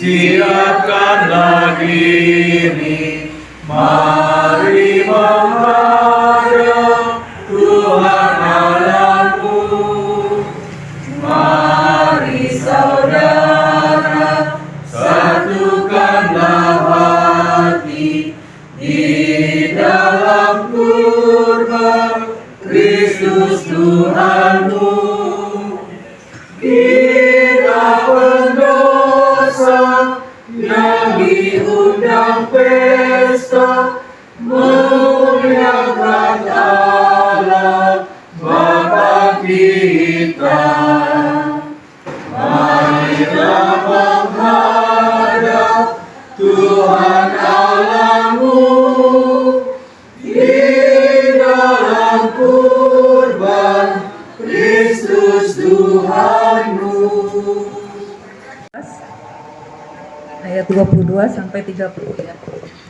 Siapkanlah diri, mari menghadap Tuhan Allahmu. Mari saudara, satukanlah hati di dalam kurban Kristus Tuhanmu. Kita pendosa yang diundang pesta memuliakan Allah Bapa kita. Marilah menghadap Tuhan Allahmu di dalam kurban Kristus Tuhanmu. Ayat 22 sampai 30 ya.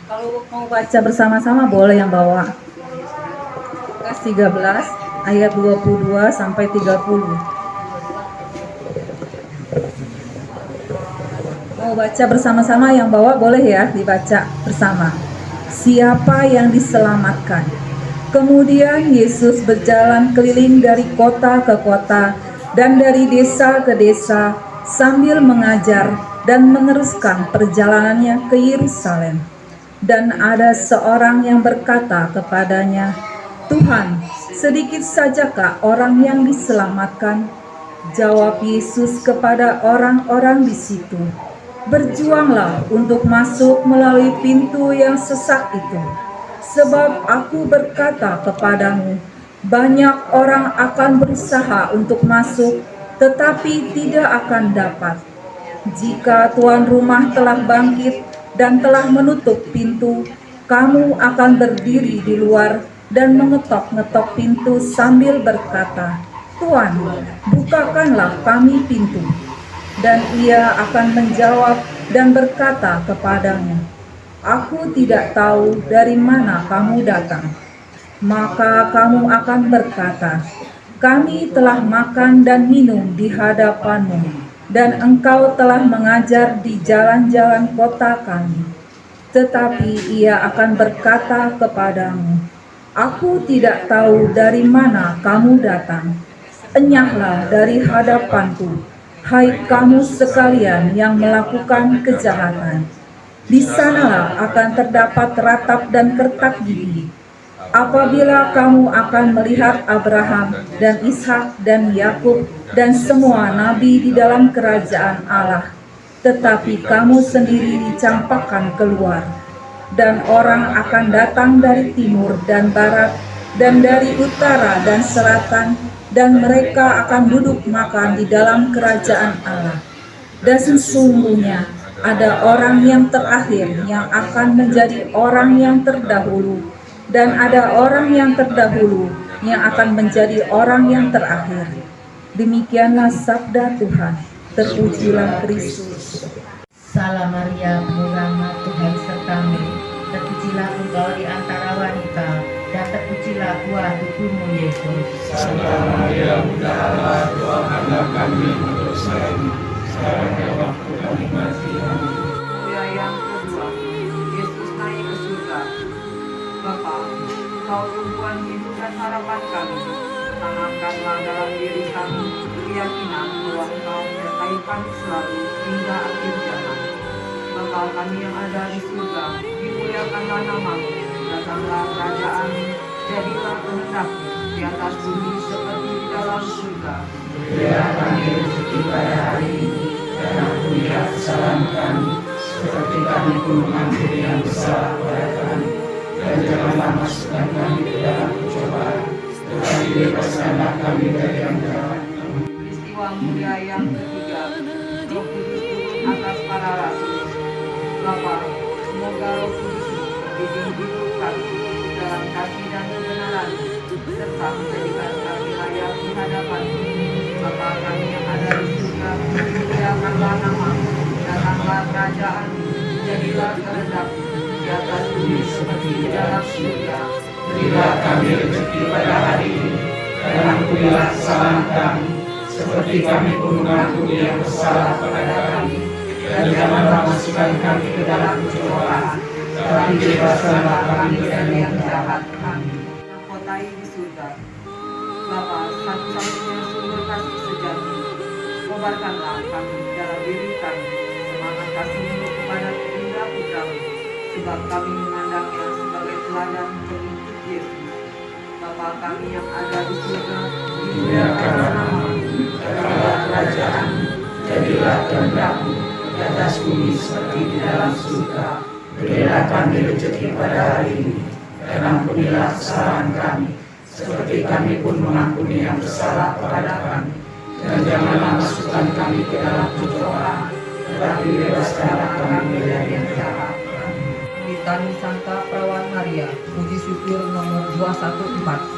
Kalau mau baca bersama-sama boleh yang bawa. Lukas 13 ayat 22 sampai 30. Mau baca bersama-sama yang bawa boleh ya dibaca bersama. Siapa yang diselamatkan? Kemudian Yesus berjalan keliling dari kota ke kota dan dari desa ke desa sambil mengajar dan meneruskan perjalanannya ke Yerusalem. Dan ada seorang yang berkata kepadanya, "Tuhan, sedikit sajakah orang yang diselamatkan?" Jawab Yesus kepada orang-orang di situ, "Berjuanglah untuk masuk melalui pintu yang sesak itu. Sebab aku berkata kepadamu, banyak orang akan berusaha untuk masuk, tetapi tidak akan dapat. Jika tuan rumah telah bangkit dan telah menutup pintu, kamu akan berdiri di luar dan mengetok-ngetok pintu sambil berkata, 'Tuan, bukakanlah kami pintu.' Dan ia akan menjawab dan berkata kepadamu, 'Aku tidak tahu dari mana kamu datang.' Maka kamu akan berkata, 'Kami telah makan dan minum di hadapanmu, dan engkau telah mengajar di jalan-jalan kota kami.' Tetapi ia akan berkata kepadamu, 'Aku tidak tahu dari mana kamu datang. Enyahlah dari hadapanku, hai kamu sekalian yang melakukan kejahatan.' Di sanalah akan terdapat ratap dan kertak gigi, apabila kamu akan melihat Abraham dan Ishak dan Yakub dan semua nabi di dalam kerajaan Allah, tetapi kamu sendiri dicampakkan keluar. Dan orang akan datang dari timur dan barat dan dari utara dan selatan, dan mereka akan duduk makan di dalam kerajaan Allah. Dan sesungguhnya ada orang yang terakhir yang akan menjadi orang yang terdahulu, dan ada orang yang terdahulu yang akan menjadi orang yang terakhir." Demikianlah sabda Tuhan. Terpujilah Kristus. Salam Maria, penuh rahmat, Tuhan sertamu. Terpujilah engkau di antara wanita, dan terpujilah buah tubuhmu Yesus. Santa Maria, Bunda Allah, doakanlah kami berdosa ini, sekarang dan waktu kami mati. Amin. Yang kedua, Yesus naik ke surga. Bapa, Kau tumpuan hidup dan harapan kami. Tanamkanlah dalam diri kami keyakinan bahwa Engkau menyertai kami selalu hingga akhir zaman. Bapa kami yang ada di surga, dimuliakanlah namamu, datanglah kerajaan-Mu, jadilah kehendak-Mu di atas bumi seperti di dalam surga. Berilah kami rezeki pada hari ini, dan ampunilah kesalahan kami, seperti kami kami pun mengampuni yang bersalah kepada kami, dan janganlah masukkan kami ke dalam pencobaan, tetapi bebaskanlah kami dari yang jahat. Peristiwa mulia yang ketiga, Roh Kudus turun atas para rasul. Bapa, semoga Roh Kudus membimbing hidup kami dalam kasih dan kebenaran, serta menjadikan kami layak di hadapan-Mu. Bapa kami yang ada di surga, dimuliakanlah nama-Mu, datanglah kerajaan-Mu, jadilah kehendak di atas bumi seperti di dalam surga. Berilah kami rezeki pada hari ini, dan ampunilah kesalahan kami, seperti kami pun mengampuni yang bersalah kepada kami. Dan janganlah masukkan kami ke dalam pencobaan, tetapi bebaskanlah kami dari yang jahat. Amin. Mahkotai di surga. Bapa, satu-satunya sumber kasih sejati, kobarkanlah kami dalam diri kami semangat kasih-Mu kepada Ibunda Putra-Mu, sebab kami memandangnya sebagai teladan pengikut Yesus. Bapa kami yang ada di surga, dimuliakanlah nama-Mu, Datanglah kerajaan-Mu, jadilah kehendak-Mu di atas bumi seperti di dalam surga. Berilah kami rezeki pada hari ini, dan ampunilah kesalahan kami, seperti kami pun mengampuni yang bersalah kepada kami. Dan janganlah masukkan kami ke dalam pencobaan, tetapi bebaskanlah kami dari yang jahat. Litani Santa Perawan Maria, puji syukur nomor 214.